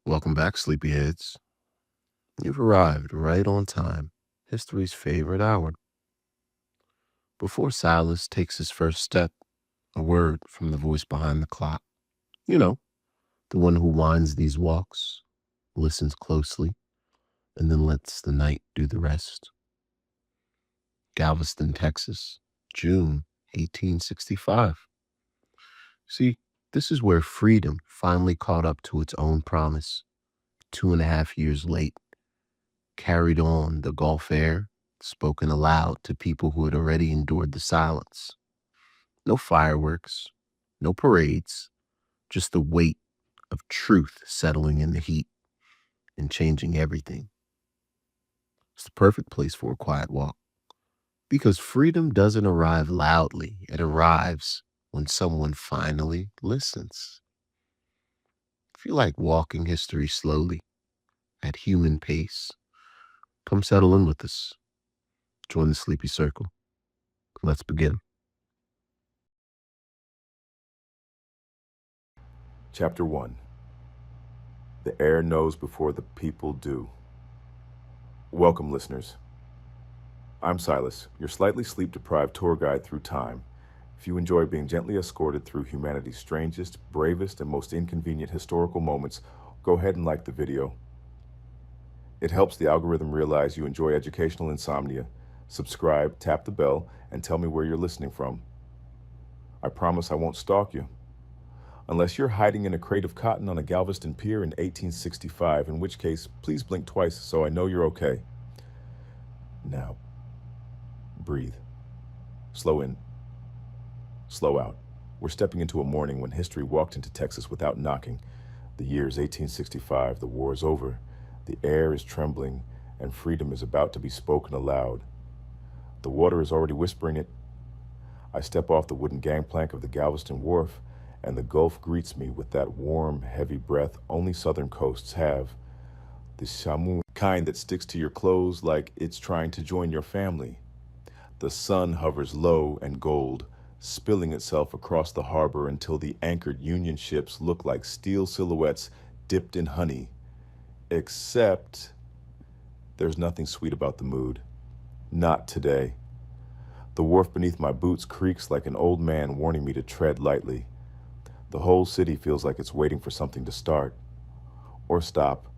Welcome back, sleepyheads. You've arrived right on time. History's favorite hour. Before Silas takes his first step, a word from the voice behind the clock. You know, the one who winds these walks, listens closely, and then lets the night do the rest. Galveston, Texas, June 1865. See, this is where freedom finally caught up to its own promise. 2.5 years late, carried on the Gulf air, spoken aloud to people who had already endured the silence. No fireworks, no parades, just the weight of truth settling in the heat and changing everything. It's the perfect place for a quiet walk because freedom doesn't arrive loudly, it arrives when someone finally listens. If you like walking history slowly, at human pace, come settle in with us. Join the Sleepy Circle. Let's begin. Chapter 1. The air knows before the people do. Welcome, listeners. I'm Silas, your slightly sleep-deprived tour guide through time. If you enjoy being gently escorted through humanity's strangest, bravest, and most inconvenient historical moments, go ahead and like the video. It helps the algorithm realize you enjoy educational insomnia. Subscribe, tap the bell, and tell me where you're listening from. I promise I won't stalk you. Unless you're hiding in a crate of cotton on a Galveston pier in 1865, in which case, please blink twice so I know you're okay. Now, breathe. Slow in. Slow out. We're stepping into a morning when history walked into Texas without knocking. The year is 1865, the war is over, the air is trembling, and freedom is about to be spoken aloud. The water is already whispering it. I step off the wooden gangplank of the Galveston Wharf, and the Gulf greets me with that warm, heavy breath only southern coasts have. The shamu kind that sticks to your clothes like it's trying to join your family. The sun hovers low and gold, spilling itself across the harbor until the anchored Union ships look like steel silhouettes dipped in honey. Except there's nothing sweet about the mood. Not today. The wharf beneath my boots creaks like an old man warning me to tread lightly. The whole city feels like it's waiting for something to start. Or stop.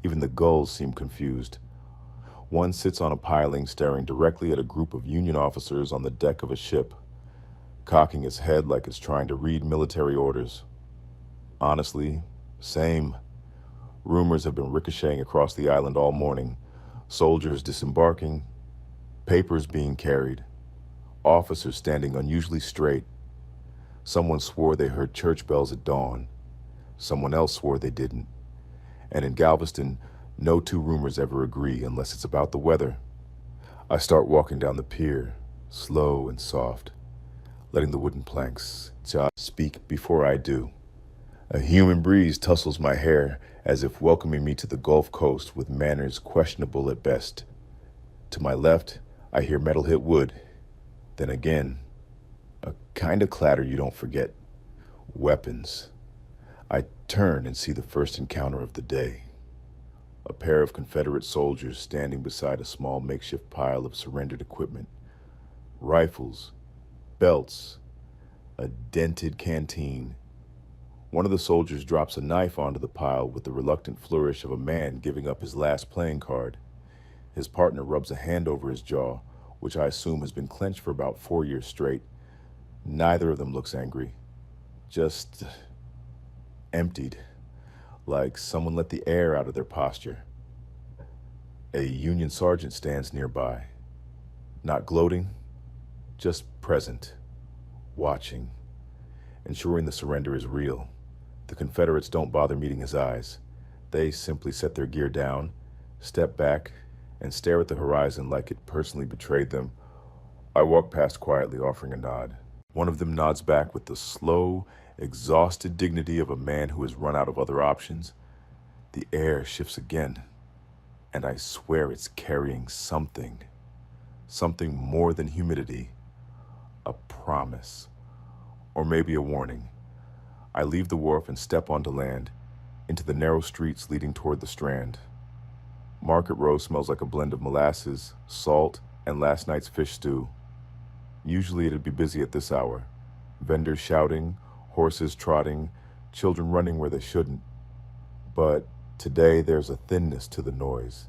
Even the gulls seem confused. One sits on a piling staring directly at a group of Union officers on the deck of a ship, cocking its head like it's trying to read military orders. Honestly, same. Rumors have been ricocheting across the island all morning. Soldiers disembarking, papers being carried, officers standing unusually straight. Someone swore they heard church bells at dawn. Someone else swore they didn't. And in Galveston, no two rumors ever agree unless it's about the weather. I start walking down the pier, slow and soft, letting the wooden planks just speak before I do. A humid breeze tussles my hair as if welcoming me to the Gulf Coast with manners questionable at best. To my left, I hear metal hit wood. Then again, a kind of clatter you don't forget. Weapons. I turn and see the first encounter of the day. A pair of Confederate soldiers standing beside a small makeshift pile of surrendered equipment. Rifles, belts, a dented canteen. One of the soldiers drops a knife onto the pile with the reluctant flourish of a man giving up his last playing card. His partner rubs a hand over his jaw, which I assume has been clenched for about 4 years straight. Neither of them looks angry. Just emptied, like someone let the air out of their posture. A Union sergeant stands nearby, not gloating, just present, watching, ensuring the surrender is real. The Confederates don't bother meeting his eyes. They simply set their gear down, step back, and stare at the horizon like it personally betrayed them. I walk past quietly, offering a nod. One of them nods back with the slow, exhausted dignity of a man who has run out of other options. The air shifts again, and I swear it's carrying something more than humidity, a promise, or maybe a warning. I leave the wharf and step onto land. into the narrow streets leading toward the Strand. Market Row smells like a blend of molasses, salt, and last night's fish stew. Usually it'd be busy at this hour. Vendors shouting, horses trotting, children running where they shouldn't. But today there's a thinness to the noise.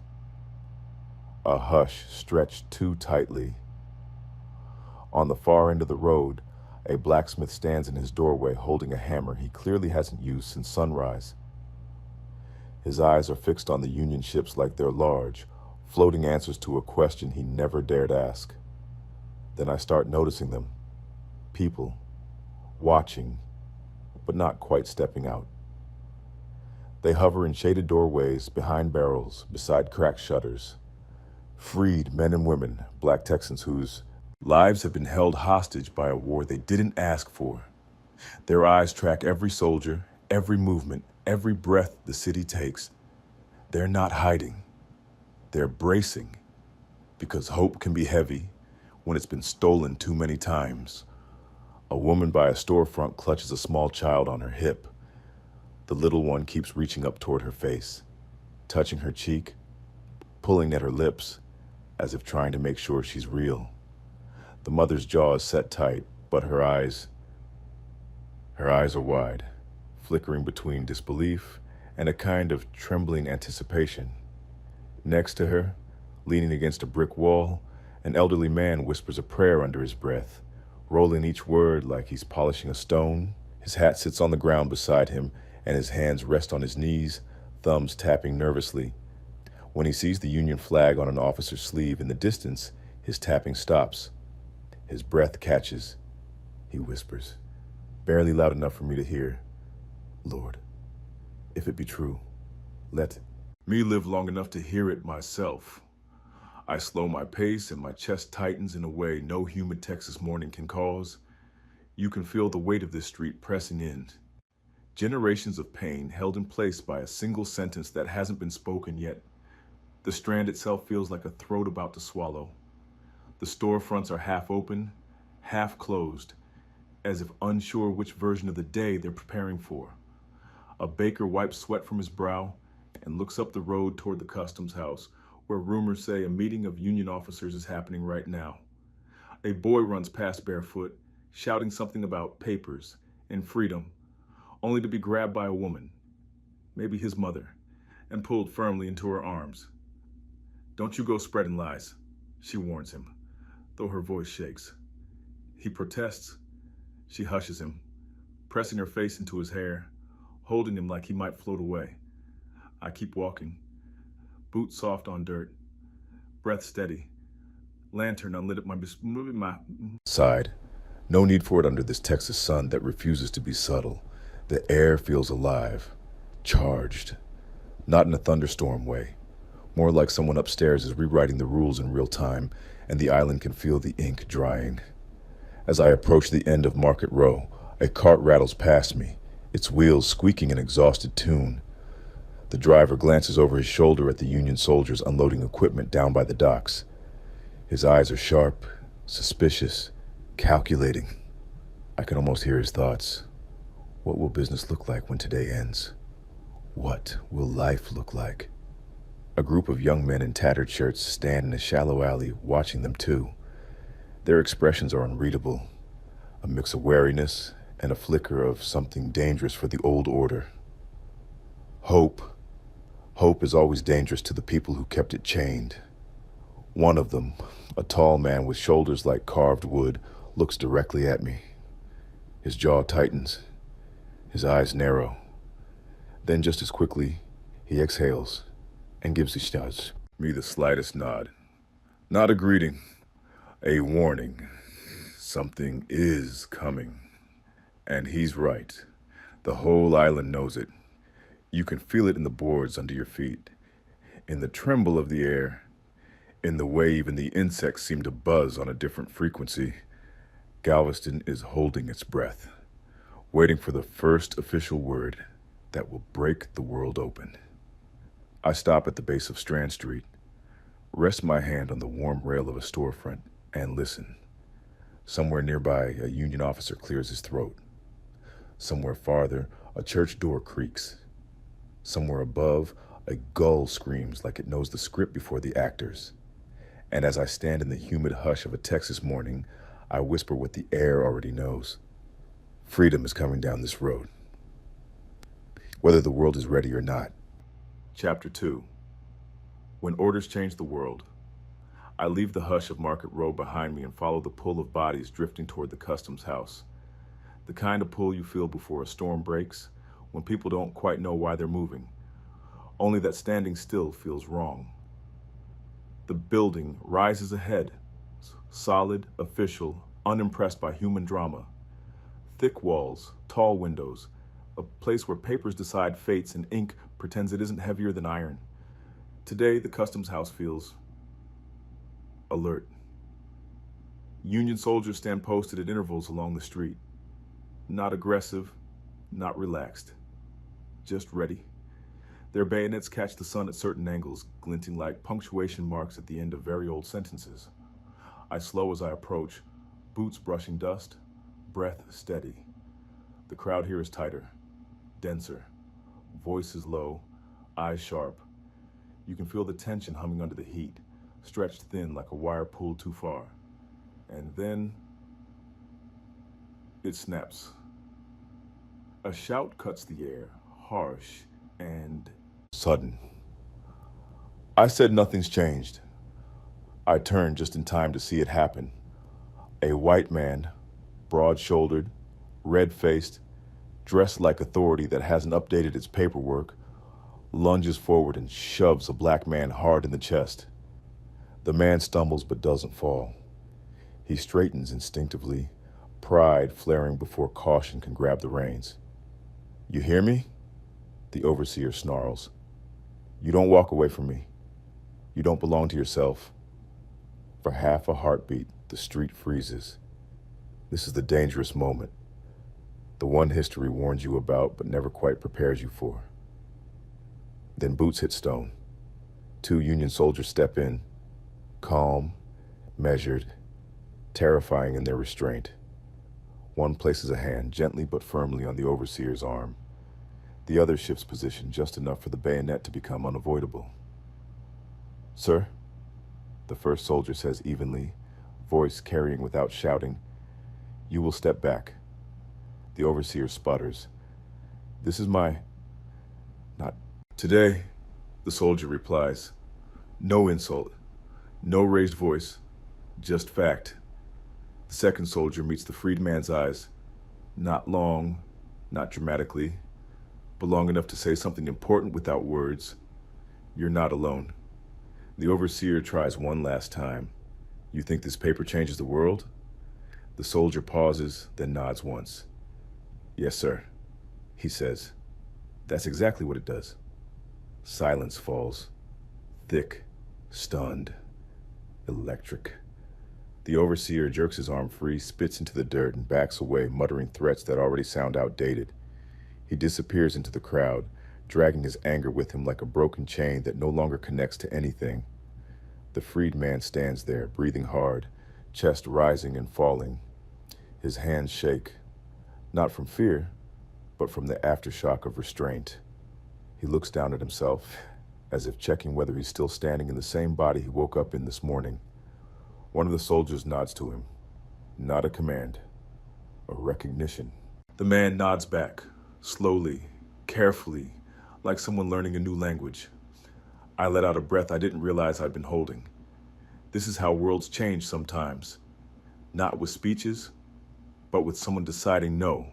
A hush stretched too tightly. On the far end of the road, a blacksmith stands in his doorway holding a hammer he clearly hasn't used since sunrise. His eyes are fixed on the Union ships like they're large, floating answers to a question he never dared ask. Then I start noticing them. People. Watching, but not quite stepping out. They hover in shaded doorways, behind barrels, beside cracked shutters. Freed men and women, black Texans whose lives have been held hostage by a war they didn't ask for. Their eyes track every soldier, every movement, every breath the city takes. They're not hiding. They're bracing, because hope can be heavy when it's been stolen too many times. A woman by a storefront clutches a small child on her hip. The little one keeps reaching up toward her face, touching her cheek, pulling at her lips, as if trying to make sure she's real. The mother's jaw is set tight, but her eyes are wide, flickering between disbelief and a kind of trembling anticipation. Next to her, leaning against a brick wall, an elderly man whispers a prayer under his breath, rolling each word like he's polishing a stone. His hat sits on the ground beside him, and his hands rest on his knees, thumbs tapping nervously. When he sees the Union flag on an officer's sleeve in the distance, his tapping stops. His breath catches. He whispers, barely loud enough for me to hear, "Lord, if it be true, let me live long enough to hear it myself." I slow my pace and my chest tightens in a way no humid Texas morning can cause. You can feel the weight of this street pressing in. Generations of pain held in place by a single sentence that hasn't been spoken yet. The Strand itself feels like a throat about to swallow. The storefronts are half open, half closed, as if unsure which version of the day they're preparing for. A baker wipes sweat from his brow and looks up the road toward the customs house, where rumors say a meeting of Union officers is happening right now. A boy runs past barefoot, shouting something about papers and freedom, only to be grabbed by a woman, maybe his mother, and pulled firmly into her arms. "Don't you go spreading lies," she warns him, though her voice shakes. He protests. She hushes him, pressing her face into his hair, holding him like he might float away. I keep walking, boots soft on dirt, breath steady, lantern unlit at my side. No need for it under this Texas sun that refuses to be subtle. The air feels alive, charged, not in a thunderstorm way. More like someone upstairs is rewriting the rules in real time, and the island can feel the ink drying. As I approach the end of Market Row, a cart rattles past me, its wheels squeaking an exhausted tune. The driver glances over his shoulder at the Union soldiers unloading equipment down by the docks. His eyes are sharp, suspicious, calculating. I can almost hear his thoughts. What will business look like when today ends? What will life look like? A group of young men in tattered shirts stand in a shallow alley, watching them too. Their expressions are unreadable, a mix of wariness and a flicker of something dangerous for the old order. Hope. Hope is always dangerous to the people who kept it chained. One of them, a tall man with shoulders like carved wood, looks directly at me. His jaw tightens, his eyes narrow. Then just as quickly, he exhales and gives me the slightest nod. Not a greeting, a warning. Something is coming. And he's right. The whole island knows it. You can feel it in the boards under your feet, in the tremble of the air, in the way even the insects seem to buzz on a different frequency. Galveston is holding its breath, waiting for the first official word that will break the world open. I stop at the base of Strand Street, rest my hand on the warm rail of a storefront, and listen. Somewhere nearby, a Union officer clears his throat. Somewhere farther, a church door creaks. Somewhere above, a gull screams like it knows the script before the actors. And as I stand in the humid hush of a Texas morning, I whisper what the air already knows. Freedom is coming down this road, whether the world is ready or not. Chapter 2. When orders change the world. I leave the hush of Market Row behind me and follow the pull of bodies drifting toward the customs house. The kind of pull you feel before a storm breaks, when people don't quite know why they're moving. Only that standing still feels wrong. The building rises ahead, solid, official, unimpressed by human drama. Thick walls, tall windows, a place where papers decide fates and ink pretends it isn't heavier than iron. Today, the customs house feels alert. Union soldiers stand posted at intervals along the street. Not aggressive, not relaxed, just ready. Their bayonets catch the sun at certain angles, glinting like punctuation marks at the end of very old sentences. I slow as I approach, boots brushing dust, breath steady. The crowd here is tighter, denser, voices low, eyes sharp. You can feel the tension humming under the heat, stretched thin like a wire pulled too far. And then it snaps. A shout cuts the air, harsh and sudden. I said nothing's changed. I turned just in time to see it happen. A white man, broad-shouldered, red-faced, dressed like authority that hasn't updated its paperwork, lunges forward and shoves a black man hard in the chest. The man stumbles but doesn't fall. He straightens instinctively, pride flaring before caution can grab the reins. "You hear me?" The overseer snarls. "You don't walk away from me. You don't belong to yourself." For half a heartbeat, the street freezes. This is the dangerous moment. The one history warns you about but never quite prepares you for. Then boots hit stone. 2 Union soldiers step in, calm, measured, terrifying in their restraint. One places a hand gently but firmly on the overseer's arm. The other shifts position just enough for the bayonet to become unavoidable. "Sir," the first soldier says evenly, voice carrying without shouting, "You will step back." The overseer sputters. "This is my... not today," the soldier replies. No insult, no raised voice, just fact. The second soldier meets the freedman's eyes, not long, not dramatically, but long enough to say something important without words. "You're not alone." The overseer tries one last time. "You think this paper changes the world?" The soldier pauses, then nods once. "Yes, sir," he says. "That's exactly what it does." Silence falls. Thick, stunned, electric. The overseer jerks his arm free, spits into the dirt, and backs away, muttering threats that already sound outdated. He disappears into the crowd, dragging his anger with him like a broken chain that no longer connects to anything. The freed man stands there, breathing hard, chest rising and falling. His hands shake, not from fear, but from the aftershock of restraint. He looks down at himself, as if checking whether he's still standing in the same body he woke up in this morning. One of the soldiers nods to him. Not a command, a recognition. The man nods back, slowly, carefully, like someone learning a new language. I let out a breath I didn't realize I'd been holding. This is how worlds change sometimes. Not with speeches, but with someone deciding no,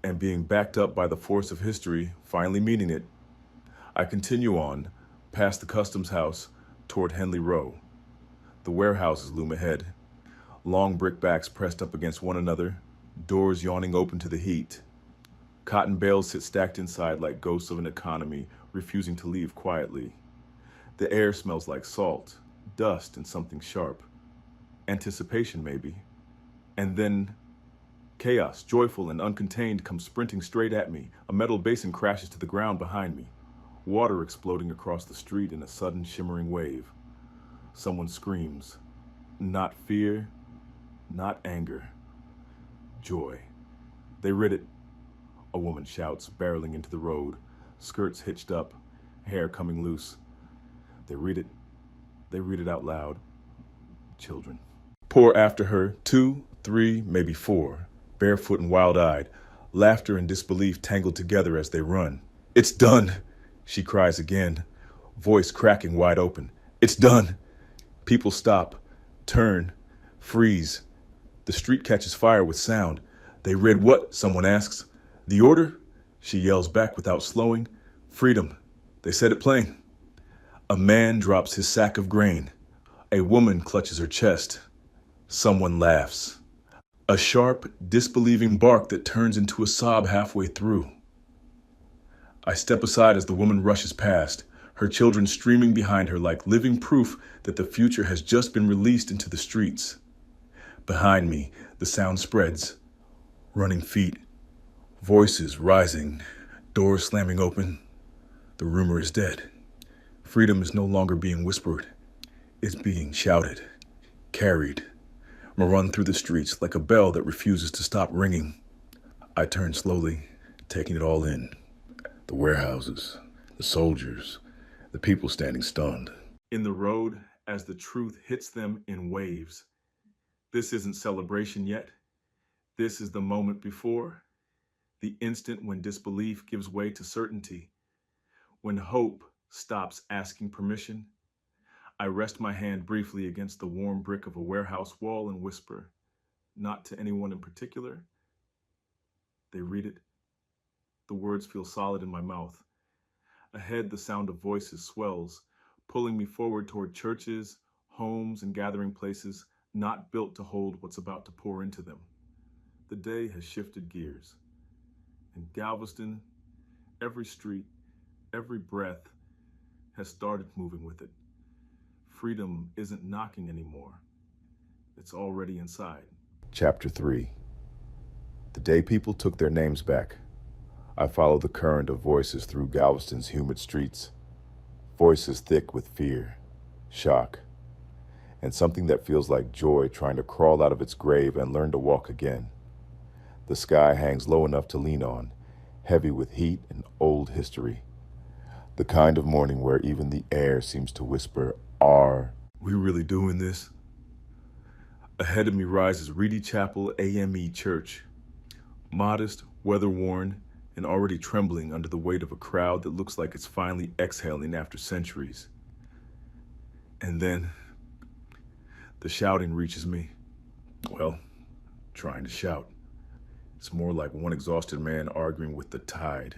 and being backed up by the force of history, finally meaning it. I continue on, past the customs house, toward Henley Row. The warehouses loom ahead, long brickbacks pressed up against one another, doors yawning open to the heat. Cotton bales sit stacked inside like ghosts of an economy, refusing to leave quietly. The air smells like salt, dust, and something sharp. Anticipation, maybe. And then chaos, joyful and uncontained, comes sprinting straight at me. A metal basin crashes to the ground behind me. Water exploding across the street in a sudden shimmering wave. Someone screams. Not fear, not anger. Joy. They rid it. A woman shouts, barreling into the road. skirts hitched up, hair coming loose. They read it. They read it out loud. Children. Pour after her, 2, 3, maybe 4, barefoot and wild-eyed, laughter and disbelief tangled together as they run. It's done, she cries again, voice cracking wide open. It's done. People stop, turn, freeze. The street catches fire with sound. They read what? Someone asks. The order? She yells back without slowing. Freedom. They said it plain. A man drops his sack of grain. A woman clutches her chest. Someone laughs. A sharp, disbelieving bark that turns into a sob halfway through. I step aside as the woman rushes past, her children streaming behind her like living proof that the future has just been released into the streets. Behind me, the sound spreads. Running feet, voices rising, doors slamming open. The rumor is dead. Freedom is no longer being whispered. It's being shouted, carried, run through the streets like a bell that refuses to stop ringing. I turn slowly, taking it all in. The warehouses, the soldiers, the people standing stunned. In the road, as the truth hits them in waves. This isn't celebration yet. This is the moment before, the instant when disbelief gives way to certainty, when hope stops asking permission. I rest my hand briefly against the warm brick of a warehouse wall and whisper, not to anyone in particular. They read it. The words feel solid in my mouth. Ahead, the sound of voices swells, pulling me forward toward churches, homes, and gathering places not built to hold what's about to pour into them. The day has shifted gears. In Galveston, every street, every breath has started moving with it. Freedom isn't knocking anymore. It's already inside. Chapter 3. The day people took their names back, I followed the current of voices through Galveston's humid streets. Voices thick with fear, shock, and something that feels like joy trying to crawl out of its grave and learn to walk again. The sky hangs low enough to lean on, heavy with heat and old history. The kind of morning where even the air seems to whisper, "Are we really doing this?" Ahead of me rises Reedy Chapel AME Church, modest, weather-worn, and already trembling under the weight of a crowd that looks like it's finally exhaling after centuries. And then, the shouting reaches me. Well, trying to shout. It's more like one exhausted man arguing with the tide.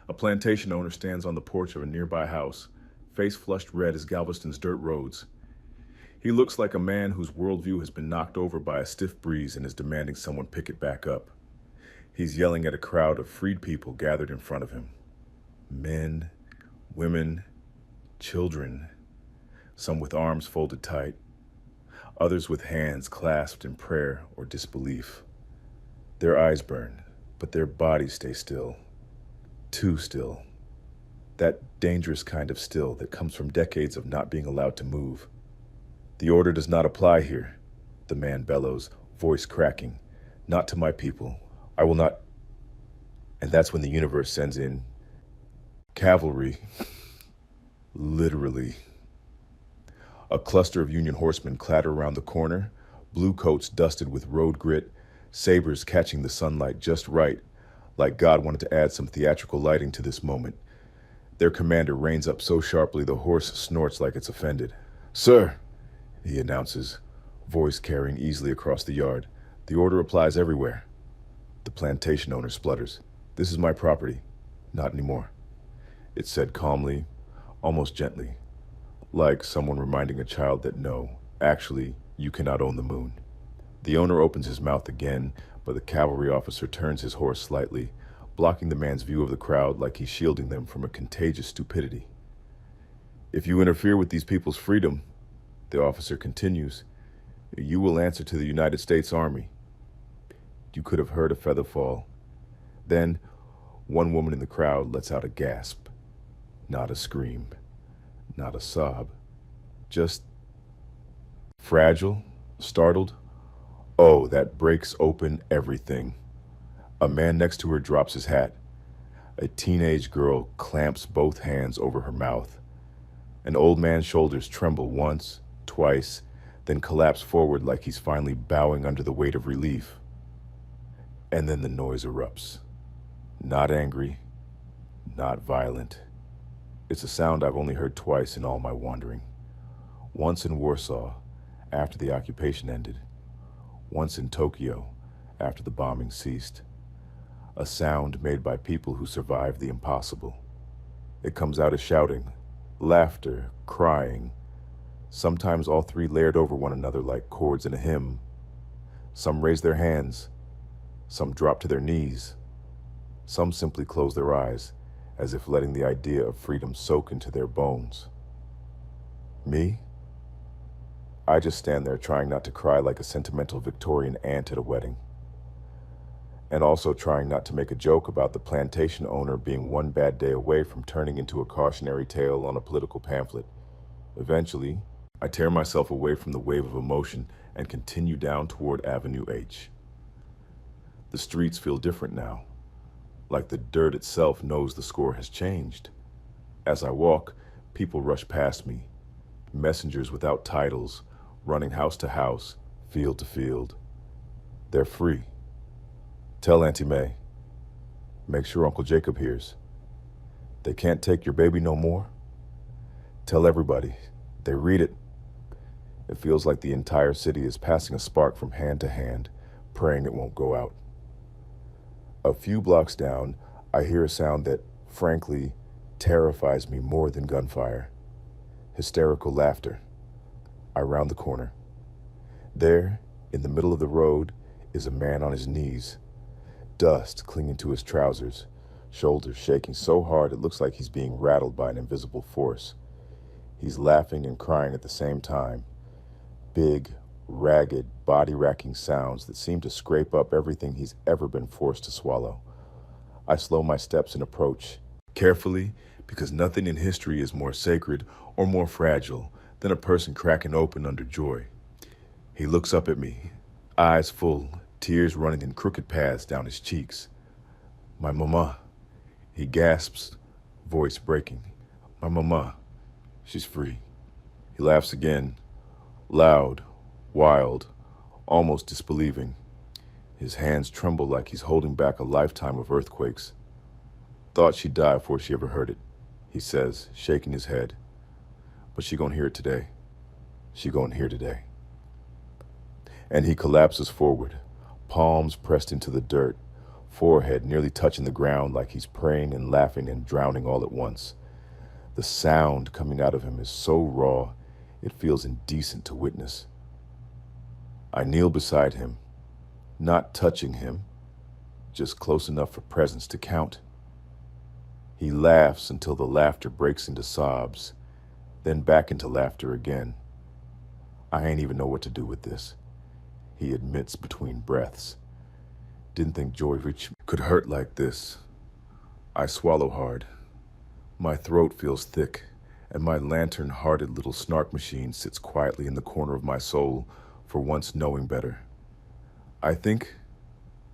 A plantation owner stands on the porch of a nearby house, face flushed red as Galveston's dirt roads. He looks like a man whose worldview has been knocked over by a stiff breeze and is demanding someone pick it back up. He's yelling at a crowd of freed people gathered in front of him. Men, women, children, some with arms folded tight, others with hands clasped in prayer or disbelief. Their eyes burn, but their bodies stay still. Too still. That dangerous kind of still that comes from decades of not being allowed to move. The order does not apply here, the man bellows, voice cracking. Not to my people. I will not. And that's when the universe sends in cavalry. Literally. A cluster of Union horsemen clatter around the corner, blue coats dusted with road grit, sabers catching the sunlight just right, like God wanted to add some theatrical lighting to this moment. Their commander reins up so sharply the horse snorts like it's offended. "Sir," he announces, voice carrying easily across the yard. "The order applies everywhere." The plantation owner splutters. "This is my property. Not anymore." It's said calmly, almost gently, like someone reminding a child that no, actually, you cannot own the moon. The owner opens his mouth again, but the cavalry officer turns his horse slightly, blocking the man's view of the crowd like he's shielding them from a contagious stupidity. "If you interfere with these people's freedom," the officer continues, "you will answer to the United States Army." You could have heard a feather fall. Then, one woman in the crowd lets out a gasp. Not a scream. Not a sob. Just fragile, startled. Oh, that breaks open everything. A man next to her drops his hat. A teenage girl clamps both hands over her mouth. An old man's shoulders tremble once, twice, then collapse forward like he's finally bowing under the weight of relief. And then the noise erupts. Not angry, not violent. It's a sound I've only heard twice in all my wandering. Once in Warsaw, after the occupation ended. Once in Tokyo, after the bombing ceased. A sound made by people who survived the impossible. It comes out as shouting, laughter, crying, sometimes all three layered over one another like chords in a hymn. Some raise their hands, some drop to their knees, some simply close their eyes, as if letting the idea of freedom soak into their bones. Me? I just stand there trying not to cry like a sentimental Victorian aunt at a wedding. And also trying not to make a joke about the plantation owner being one bad day away from turning into a cautionary tale on a political pamphlet. Eventually, I tear myself away from the wave of emotion and continue down toward Avenue H. The streets feel different now, like the dirt itself knows the score has changed. As I walk, people rush past me, messengers without titles, running house to house, field to field. They're free. Tell Auntie May. Make sure Uncle Jacob hears. They can't take your baby no more. Tell everybody. They read it. It feels like the entire city is passing a spark from hand to hand, praying it won't go out. A few blocks down, I hear a sound that, frankly, terrifies me more than gunfire. Hysterical laughter. I round the corner. There, in the middle of the road, is a man on his knees. Dust clinging to his trousers, shoulders shaking so hard it looks like he's being rattled by an invisible force. He's laughing and crying at the same time. Big, ragged, body-racking sounds that seem to scrape up everything he's ever been forced to swallow. I slow my steps and approach, carefully, because nothing in history is more sacred or more fragile than a person cracking open under joy. He looks up at me, eyes full, tears running in crooked paths down his cheeks. My mama, he gasps, voice breaking. My mama, she's free. He laughs again, loud, wild, almost disbelieving. His hands tremble like he's holding back a lifetime of earthquakes. Thought she'd die before she ever heard it, he says, shaking his head. But she gonna hear it today. She gonna hear today. And he collapses forward, palms pressed into the dirt, forehead nearly touching the ground like he's praying and laughing and drowning all at once. The sound coming out of him is so raw, it feels indecent to witness. I kneel beside him, not touching him, just close enough for presence to count. He laughs until the laughter breaks into sobs, then back into laughter again. I ain't even know what to do with this, he admits between breaths. Didn't think Joy Rich could hurt like this. I swallow hard. My throat feels thick, and my lantern-hearted little snark machine sits quietly in the corner of my soul, for once knowing better. I think,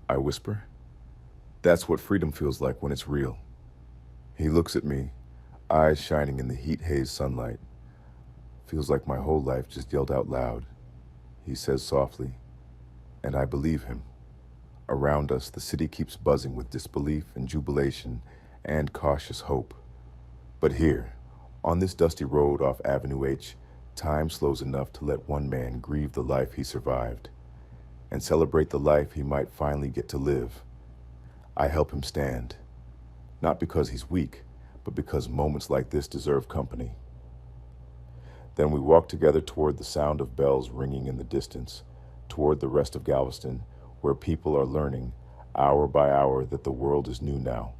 I whisper, that's what freedom feels like when it's real. He looks at me, eyes shining in the heat-haze sunlight. Feels like my whole life just yelled out loud. He says softly, and I believe him. Around us, the city keeps buzzing with disbelief and jubilation and cautious hope. But here, on this dusty road off Avenue H, time slows enough to let one man grieve the life he survived and celebrate the life he might finally get to live. I help him stand, not because he's weak, but because moments like this deserve company. Then we walk together toward the sound of bells ringing in the distance, toward the rest of Galveston, where people are learning, hour by hour, that the world is new now,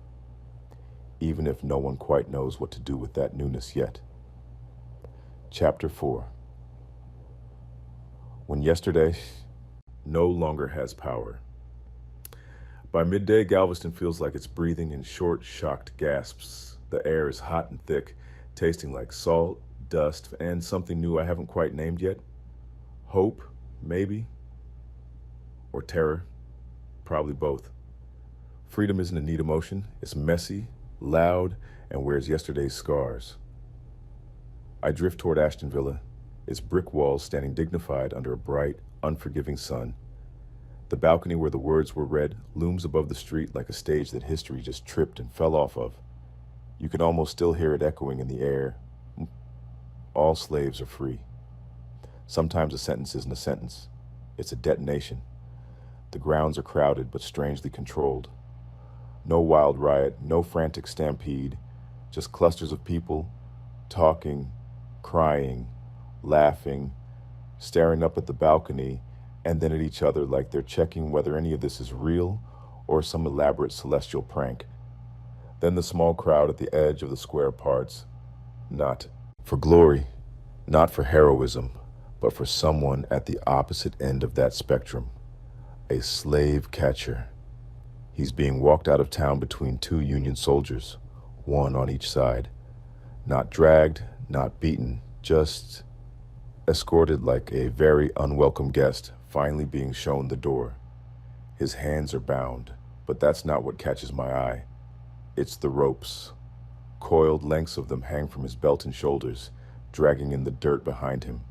even if no one quite knows what to do with that newness yet. Chapter 4. When yesterday no longer has power. By midday, Galveston feels like it's breathing in short, shocked gasps. The air is hot and thick, tasting like salt, dust, and something new I haven't quite named yet. Hope, maybe. Or terror. Probably both. Freedom isn't a neat emotion, it's messy, loud, and wears yesterday's scars. I drift toward Ashton Villa, its brick walls standing dignified under a bright, unforgiving sun. The balcony where the words were read looms above the street like a stage that history just tripped and fell off of. You can almost still hear it echoing in the air. All slaves are free. Sometimes a sentence isn't a sentence. It's a detonation. The grounds are crowded but strangely controlled. No wild riot, no frantic stampede, just clusters of people talking, crying, laughing, staring up at the balcony and then at each other like they're checking whether any of this is real or some elaborate celestial prank. Then the small crowd at the edge of the square parts, not for glory, not for heroism, but for someone at the opposite end of that spectrum, a slave catcher. He's being walked out of town between two Union soldiers, one on each side. Not dragged, not beaten, just escorted like a very unwelcome guest, finally being shown the door. His hands are bound, but that's not what catches my eye. It's the ropes. Coiled lengths of them hang from his belt and shoulders, dragging in the dirt behind him.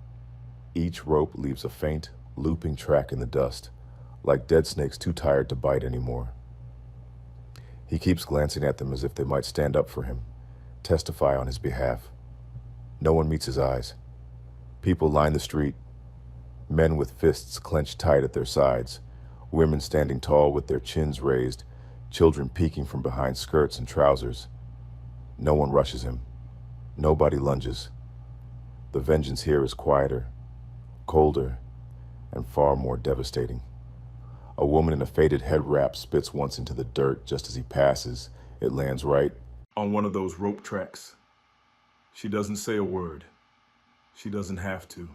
Each rope leaves a faint, looping track in the dust, like dead snakes too tired to bite anymore. He keeps glancing at them as if they might stand up for him, testify on his behalf. No one meets his eyes. People line the street, men with fists clenched tight at their sides, women standing tall with their chins raised, children peeking from behind skirts and trousers. No one rushes him. Nobody lunges. The vengeance here is quieter, colder, and far more devastating. A woman in a faded head wrap spits once into the dirt just as he passes. It lands right on one of those rope tracks. She doesn't say a word. She doesn't have to.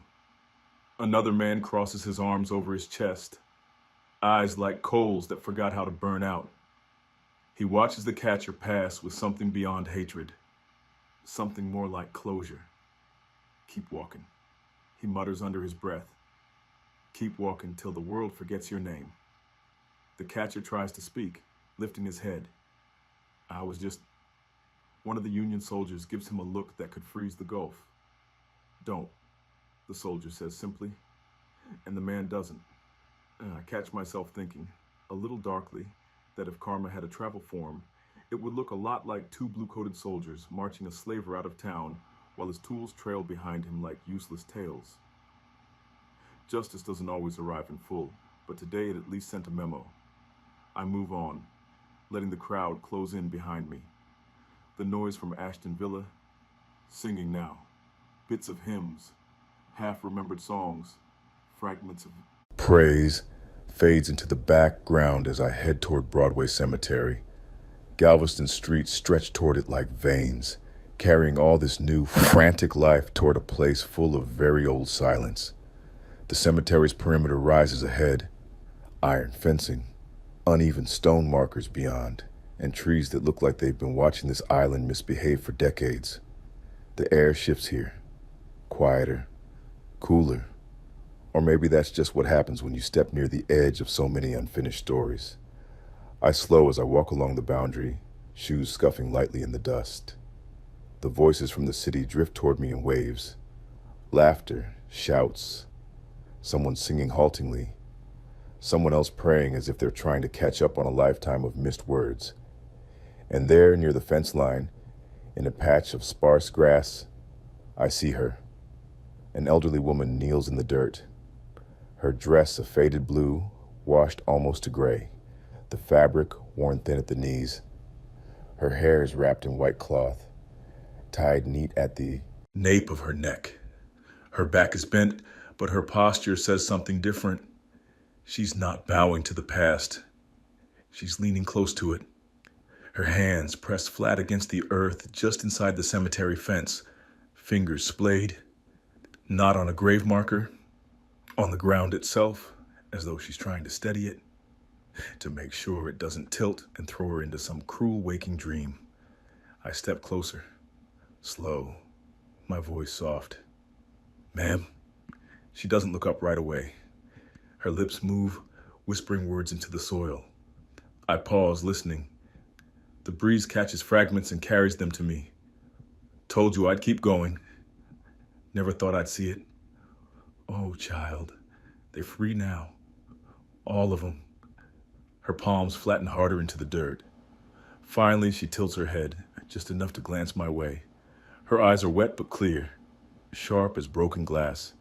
Another man crosses his arms over his chest, eyes like coals that forgot how to burn out. He watches the catcher pass with something beyond hatred, something more like closure. Keep walking, he mutters under his breath. Keep walking till the world forgets your name. The catcher tries to speak, lifting his head. I was just... One of the Union soldiers gives him a look that could freeze the Gulf. Don't, the soldier says simply, and the man doesn't. I catch myself thinking, a little darkly, that if karma had a travel form, it would look a lot like two blue-coated soldiers marching a slaver out of town while his tools trailed behind him like useless tails. Justice doesn't always arrive in full, but today it at least sent a memo. I move on, letting the crowd close in behind me. The noise from Ashton Villa, singing now, bits of hymns, half-remembered songs, fragments of praise, fades into the background as I head toward Broadway Cemetery. Galveston streets stretch toward it like veins, carrying all this new, frantic life toward a place full of very old silence. The cemetery's perimeter rises ahead, iron fencing, uneven stone markers beyond, and trees that look like they've been watching this island misbehave for decades. The air shifts here, quieter, cooler, or maybe that's just what happens when you step near the edge of so many unfinished stories. I slow as I walk along the boundary, shoes scuffing lightly in the dust. The voices from the city drift toward me in waves. Laughter, shouts, someone singing haltingly, someone else praying as if they're trying to catch up on a lifetime of missed words. And there, near the fence line, in a patch of sparse grass, I see her. An elderly woman kneels in the dirt. Her dress a faded blue, washed almost to gray, the fabric worn thin at the knees. Her hair is wrapped in white cloth, tied neat at the nape of her neck. Her back is bent, but her posture says something different. She's not bowing to the past. She's leaning close to it. Her hands pressed flat against the earth just inside the cemetery fence, fingers splayed, not on a grave marker, on the ground itself, as though she's trying to steady it, to make sure it doesn't tilt and throw her into some cruel waking dream. I step closer, slow, my voice soft. Ma'am? She doesn't look up right away. Her lips move, whispering words into the soil. I pause, listening. The breeze catches fragments and carries them to me. Told you I'd keep going. Never thought I'd see it. Oh, child, they're free now. All of them. Her palms flatten harder into the dirt. Finally, she tilts her head, just enough to glance my way. Her eyes are wet but clear, sharp as broken glass,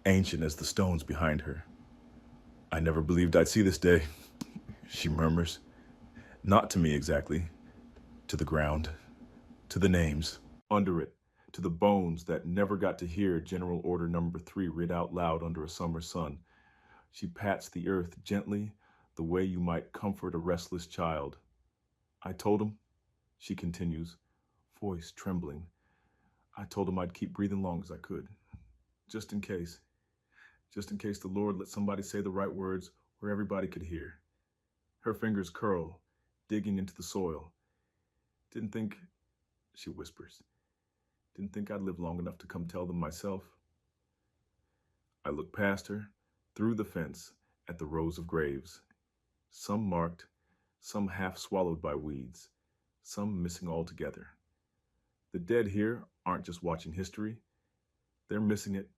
ancient as the stones behind her. I never believed I'd see this day, she murmurs. Not to me exactly. To the ground. To the names. Under it. To the bones that never got to hear General Order Number 3 read out loud under a summer sun. She pats the earth gently, the way you might comfort a restless child. I told him, she continues, voice trembling. I told him I'd keep breathing long as I could. Just in case. Just in case the Lord let somebody say the right words where everybody could hear. Her fingers curl, digging into the soil. Didn't think, she whispers, didn't think I'd live long enough to come tell them myself. I look past her, through the fence, at the rows of graves. Some marked, some half swallowed by weeds, some missing altogether. The dead here aren't just watching history. They're missing it.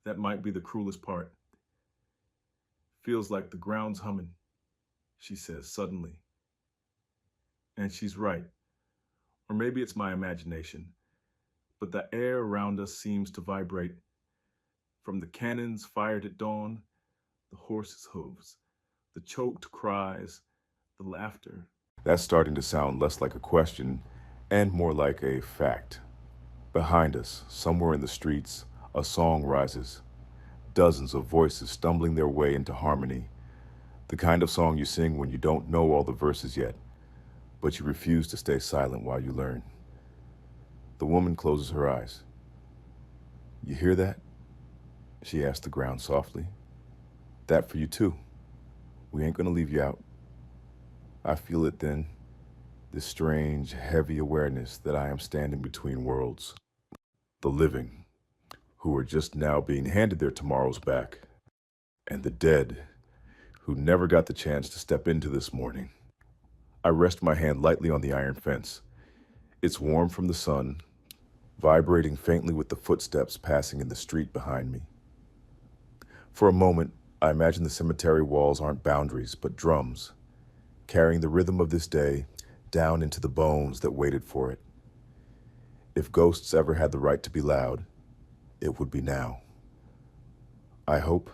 That might be the cruelest part. Feels like the ground's humming, she says suddenly. And she's right. Or maybe it's my imagination. But the air around us seems to vibrate. From the cannons fired at dawn, the horses' hooves, the choked cries, the laughter. That's starting to sound less like a question and more like a fact. Behind us, somewhere in the streets, a song rises. Dozens of voices stumbling their way into harmony. The kind of song you sing when you don't know all the verses yet, but you refuse to stay silent while you learn. The woman closes her eyes. You hear that? She asks the ground softly. That for you too. We ain't gonna leave you out. I feel it then, this strange, heavy awareness that I am standing between worlds. The living, who are just now being handed their tomorrows back, and the dead, who never got the chance to step into this morning. I rest my hand lightly on the iron fence. It's warm from the sun, vibrating faintly with the footsteps passing in the street behind me. For a moment, I imagine the cemetery walls aren't boundaries, but drums, carrying the rhythm of this day down into the bones that waited for it. If ghosts ever had the right to be loud, it would be now. I hope,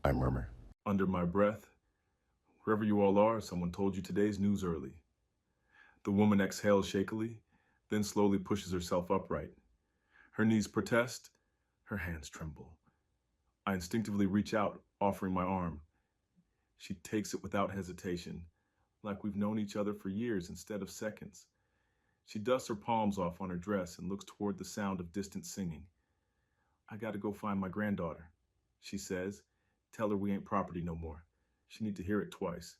I murmur. Under my breath, wherever you all are, someone told you today's news early. The woman exhales shakily, then slowly pushes herself upright. Her knees protest, her hands tremble. I instinctively reach out, offering my arm. She takes it without hesitation, like we've known each other for years instead of seconds. She dusts her palms off on her dress and looks toward the sound of distant singing. I gotta go find my granddaughter, she says. Tell her we ain't property no more. She need to hear it twice.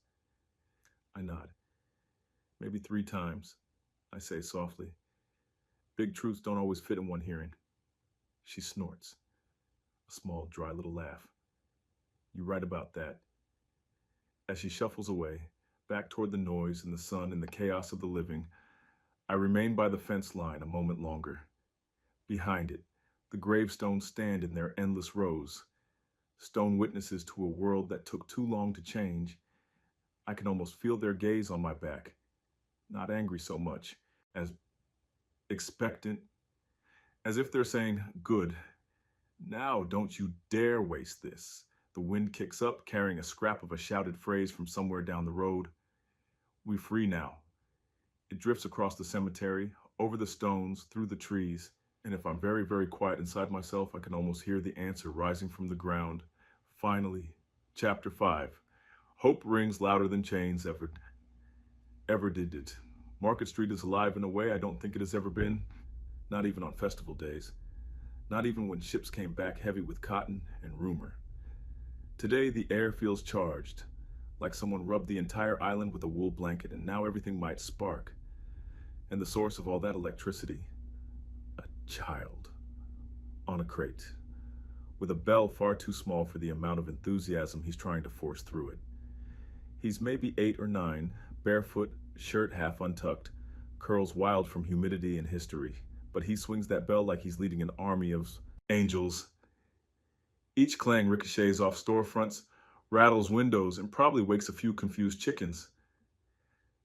I nod. Maybe 3 times, I say softly. Big truths don't always fit in one hearing. She snorts. A small, dry little laugh. You're right about that. As she shuffles away, back toward the noise and the sun and the chaos of the living, I remain by the fence line a moment longer. Behind it, the gravestones stand in their endless rows, stone witnesses to a world that took too long to change. I can almost feel their gaze on my back, not angry so much as expectant, as if they're saying, good. Now don't you dare waste this. The wind kicks up, carrying a scrap of a shouted phrase from somewhere down the road. We free now. It drifts across the cemetery, over the stones, through the trees, and if I'm very, very quiet inside myself, I can almost hear the answer rising from the ground. Finally, Chapter 5. Hope rings louder than chains ever did it. Market Street is alive in a way I don't think it has ever been, not even on festival days. Not even when ships came back heavy with cotton and rumor. Today, the air feels charged, like someone rubbed the entire island with a wool blanket and now everything might spark. And the source of all that electricity, a child on a crate, with a bell far too small for the amount of enthusiasm he's trying to force through it. He's maybe 8 or 9, barefoot, shirt half untucked, curls wild from humidity and history. But he swings that bell like he's leading an army of angels. Each clang ricochets off storefronts, rattles windows, and probably wakes a few confused chickens.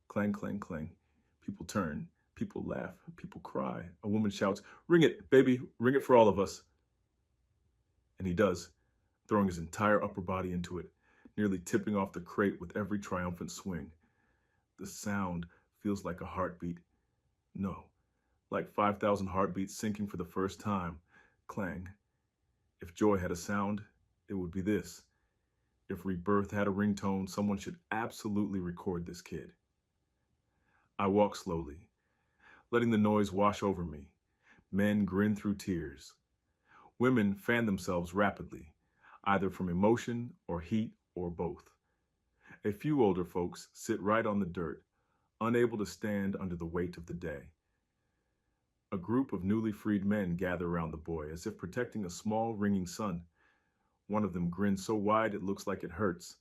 Clang, clang, clang. People turn. People laugh. People cry. A woman shouts, "Ring it, baby, ring it for all of us." And he does, throwing his entire upper body into it, nearly tipping off the crate with every triumphant swing. The sound feels like a heartbeat. No, like 5,000 heartbeats sinking for the first time. Clang. If joy had a sound, it would be this. If rebirth had a ringtone, someone should absolutely record this kid. I walk slowly, letting the noise wash over me. Men grin through tears. Women fan themselves rapidly, either from emotion or heat or both. A few older folks sit right on the dirt, unable to stand under the weight of the day. A group of newly freed men gather around the boy, as if protecting a small, ringing sun. One of them grins so wide it looks like it hurts.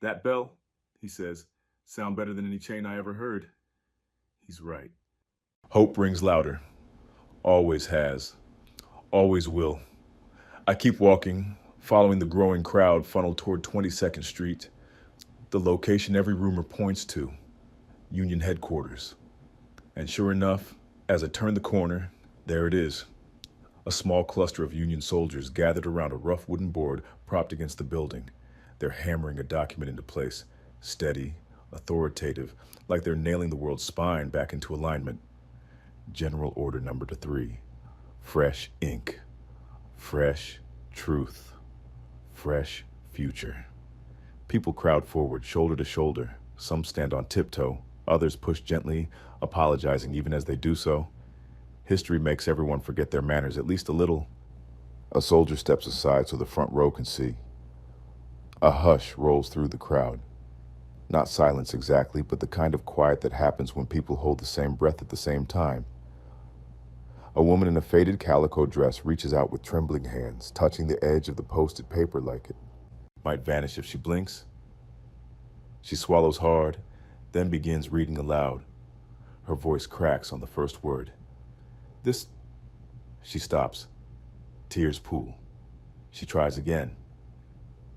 "That bell," he says, "sound better than any chain I ever heard." He's right. Hope rings louder. Always has. Always will. I keep walking, following the growing crowd funneled toward 22nd Street, the location every rumor points to, Union headquarters. And sure enough, as I turn the corner, there it is. A small cluster of Union soldiers gathered around a rough wooden board propped against the building. They're hammering a document into place, steady, authoritative, like they're nailing the world's spine back into alignment. General Order Number 3. Fresh ink. Fresh truth. Fresh future. People crowd forward, shoulder to shoulder. Some stand on tiptoe. Others push gently, apologizing even as they do so. History makes everyone forget their manners at least a little. A soldier steps aside so the front row can see. A hush rolls through the crowd. Not silence exactly, but the kind of quiet that happens when people hold the same breath at the same time. A woman in a faded calico dress reaches out with trembling hands, touching the edge of the posted paper like it might vanish if she blinks. She swallows hard, then begins reading aloud. Her voice cracks on the first word. This... She stops. Tears pool. She tries again.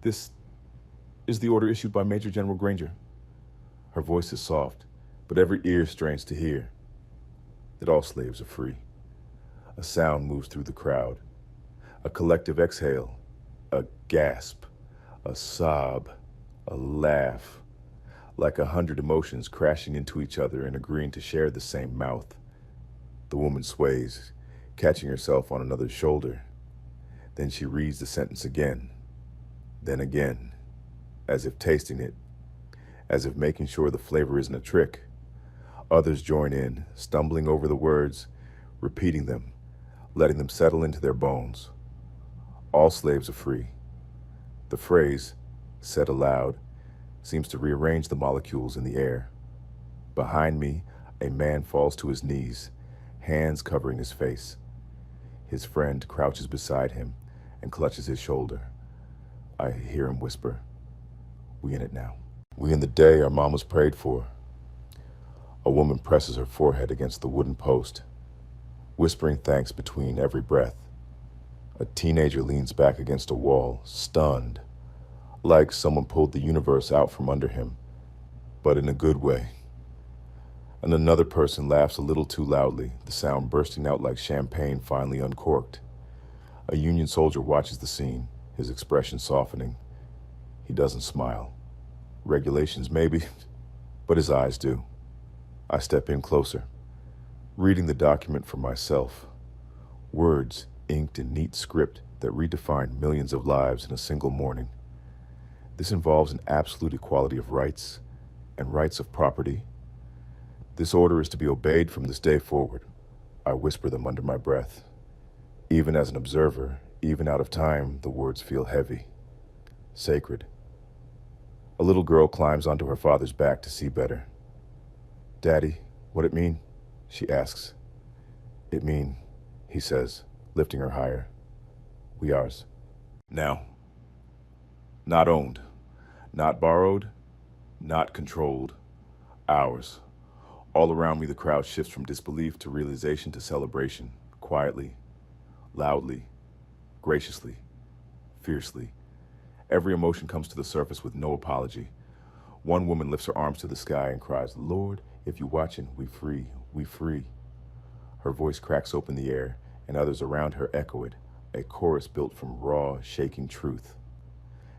This is the order issued by Major General Granger. Her voice is soft, but every ear strains to hear that all slaves are free. A sound moves through the crowd. A collective exhale. A gasp. A sob. A laugh. Like 100 emotions crashing into each other and agreeing to share the same mouth. The woman sways, catching herself on another's shoulder. Then she reads the sentence again. Then again, as if tasting it, as if making sure the flavor isn't a trick. Others join in, stumbling over the words, repeating them, letting them settle into their bones. All slaves are free. The phrase, said aloud, seems to rearrange the molecules in the air. Behind me, a man falls to his knees, hands covering his face. His friend crouches beside him and clutches his shoulder. I hear him whisper, "We in it now. We in the day our mamas prayed for." A woman presses her forehead against the wooden post, whispering thanks between every breath. A teenager leans back against a wall, stunned, like someone pulled the universe out from under him, but in a good way. And another person laughs a little too loudly, the sound bursting out like champagne finally uncorked. A Union soldier watches the scene, his expression softening. He doesn't smile. Regulations maybe, but his eyes do. I step in closer, reading the document for myself. Words inked in neat script that redefine millions of lives in a single morning. This involves an absolute equality of rights and rights of property. This order is to be obeyed from this day forward. I whisper them under my breath. Even as an observer, even out of time, the words feel heavy, sacred. A little girl climbs onto her father's back to see better. "Daddy, what it mean?" she asks. "It mean," he says, lifting her higher. "We ours. Now. Not owned, not borrowed, not controlled, ours. All around me, the crowd shifts from disbelief to realization to celebration, quietly, loudly, graciously, fiercely. Every emotion comes to the surface with no apology. One woman lifts her arms to the sky and cries, "Lord, if you're watching, we free, we free." Her voice cracks open the air, and others around her echo it, a chorus built from raw, shaking truth.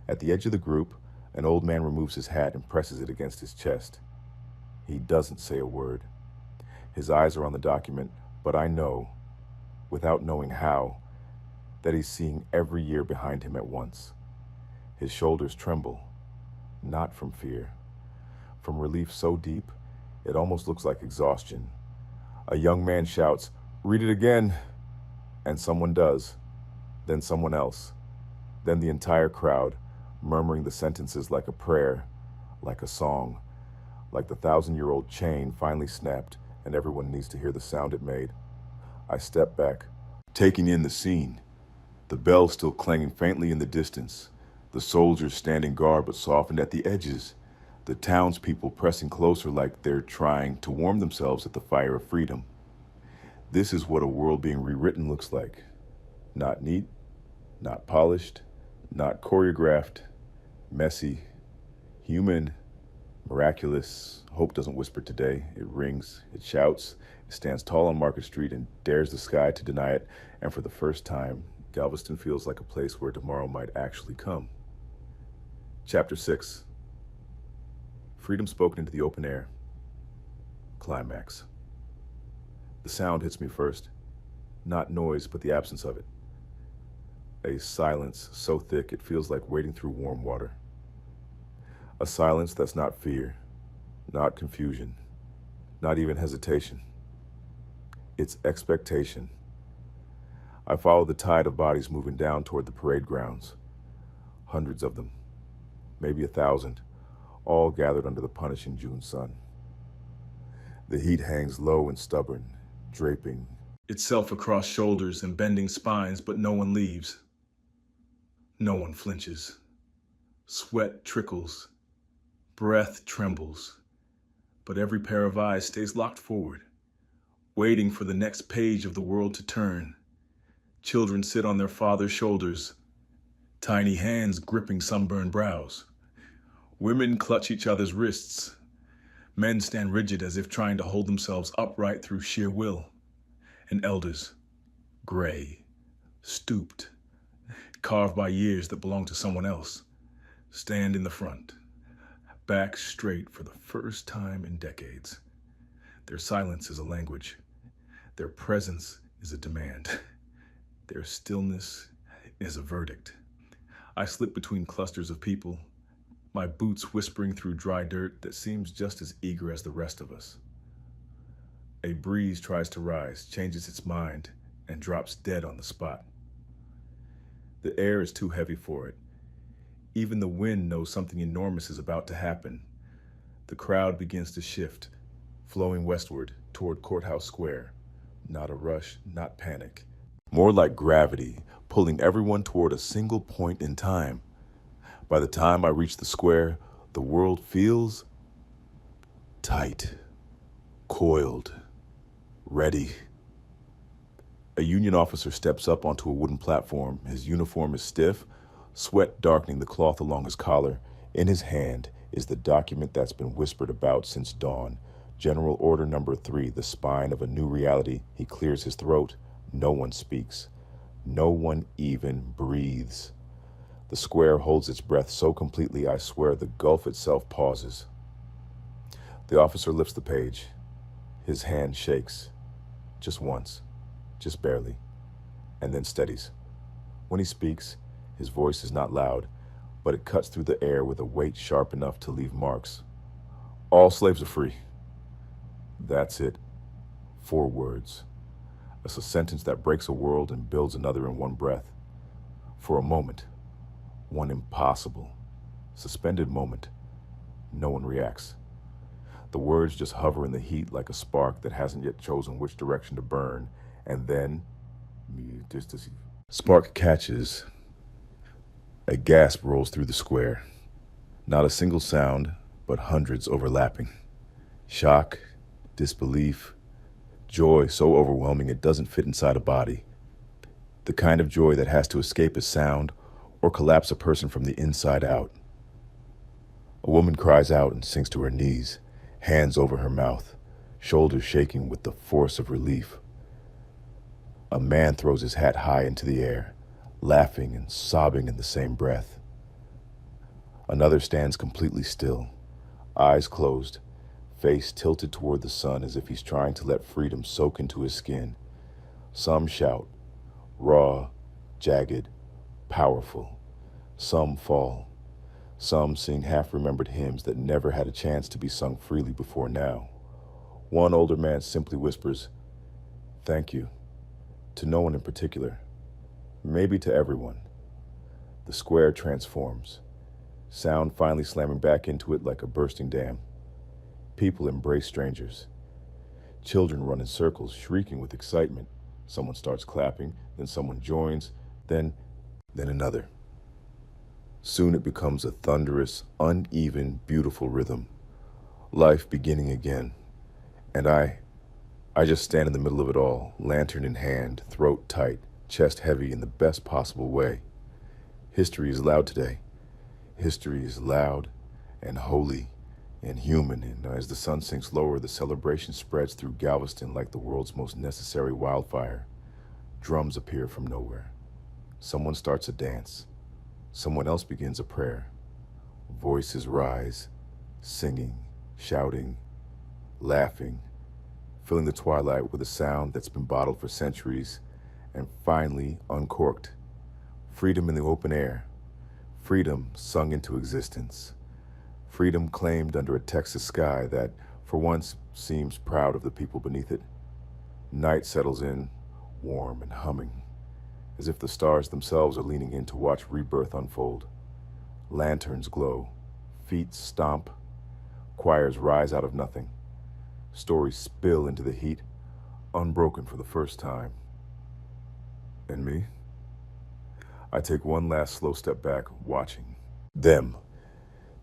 At the edge of the group, an old man removes his hat and presses it against his chest. He doesn't say a word. His eyes are on the document, but I know, without knowing how, that he's seeing every year behind him at once. His shoulders tremble, not from fear, from relief so deep, it almost looks like exhaustion. A young man shouts, "Read it again," and someone does, then someone else, then the entire crowd, murmuring the sentences like a prayer, like a song, like the 1,000-year-old chain finally snapped, and everyone needs to hear the sound it made. I step back, taking in the scene, the bell still clanging faintly in the distance, the soldiers standing guard but softened at the edges, the townspeople pressing closer like they're trying to warm themselves at the fire of freedom. This is what a world being rewritten looks like. Not neat, not polished, not choreographed, messy, human, miraculous. Hope doesn't whisper today. It rings, it shouts, it stands tall on Market Street and dares the sky to deny it. And for the first time, Galveston feels like a place where tomorrow might actually come. Chapter 6. Freedom spoken into the open air. Climax. The sound hits me first. Not noise, but the absence of it. A silence so thick it feels like wading through warm water. A silence that's not fear, not confusion, not even hesitation. It's expectation. I follow the tide of bodies moving down toward the parade grounds. Hundreds of them, maybe 1,000, all gathered under the punishing June sun. The heat hangs low and stubborn, draping itself across shoulders and bending spines, but no one leaves. No one flinches. Sweat trickles. Breath trembles. But every pair of eyes stays locked forward, waiting for the next page of the world to turn. Children sit on their father's shoulders, tiny hands gripping sunburned brows. Women clutch each other's wrists. Men stand rigid as if trying to hold themselves upright through sheer will. And elders, gray, stooped, carved by years that belong to someone else, stand in the front, back straight for the first time in decades. Their silence is a language. Their presence is a demand. Their stillness is a verdict. I slip between clusters of people, my boots whispering through dry dirt that seems just as eager as the rest of us. A breeze tries to rise, changes its mind, and drops dead on the spot. The air is too heavy for it. Even the wind knows something enormous is about to happen. The crowd begins to shift, flowing westward toward Courthouse Square. Not a rush, not panic. More like gravity, pulling everyone toward a single point in time. By the time I reach the square, the world feels tight, coiled, ready. A Union officer steps up onto a wooden platform. His uniform is stiff, sweat darkening the cloth along his collar. In his hand is the document that's been whispered about since dawn. General Order Number 3, the spine of a new reality. He clears his throat. No one speaks. No one even breathes. The square holds its breath so completely, I swear the gulf itself pauses. The officer lifts the page. His hand shakes. Just once. Just barely. And then steadies. When he speaks, his voice is not loud, but it cuts through the air with a weight sharp enough to leave marks. All slaves are free. That's it. 4 words. It's a sentence that breaks a world and builds another in one breath. For a moment, one impossible, suspended moment, no one reacts. The words just hover in the heat like a spark that hasn't yet chosen which direction to burn, and then, spark catches. A gasp rolls through the square. Not a single sound, but but hundreds overlapping. Shock, disbelief, joy so overwhelming it doesn't fit inside a body. The kind of joy that has to escape a sound or collapse a person from the inside out. A woman cries out and sinks to her knees, hands over her mouth, shoulders shaking with the force of relief. A man throws his hat high into the air, laughing and sobbing in the same breath. Another stands completely still, eyes closed, face tilted toward the sun as if he's trying to let freedom soak into his skin. Some shout, raw, jagged, powerful. Some fall. Some sing half-remembered hymns that never had a chance to be sung freely before now. One older man simply whispers, "Thank you," to no one in particular, maybe to everyone. The square transforms, sound finally slamming back into it like a bursting dam. People embrace strangers. Children run in circles, shrieking with excitement. Someone starts clapping, then someone joins, then another. Soon it becomes a thunderous, uneven, beautiful rhythm. Life beginning again. And I just stand in the middle of it all, lantern in hand, throat tight, chest heavy in the best possible way. History is loud today. History is loud and holy and human, and as the sun sinks lower, the celebration spreads through Galveston like the world's most necessary wildfire. Drums appear from nowhere. Someone starts a dance. Someone else begins a prayer. Voices rise, singing, shouting, laughing, filling the twilight with a sound that's been bottled for centuries and finally uncorked. Freedom in the open air. Freedom sung into existence. Freedom claimed under a Texas sky that, for once, seems proud of the people beneath it. Night settles in, warm and humming, as if the stars themselves are leaning in to watch rebirth unfold. Lanterns glow, feet stomp, choirs rise out of nothing. Stories spill into the heat, unbroken for the first time. And me? I take one last slow step back, watching. Them,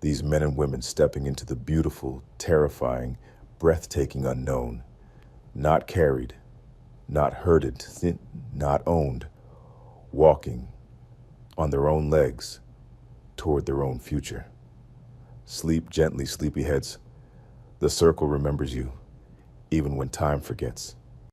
these men and women stepping into the beautiful, terrifying, breathtaking unknown. Not carried, not herded, not owned. Walking on their own legs toward their own future. Sleep gently, sleepyheads. The circle remembers you, even when time forgets.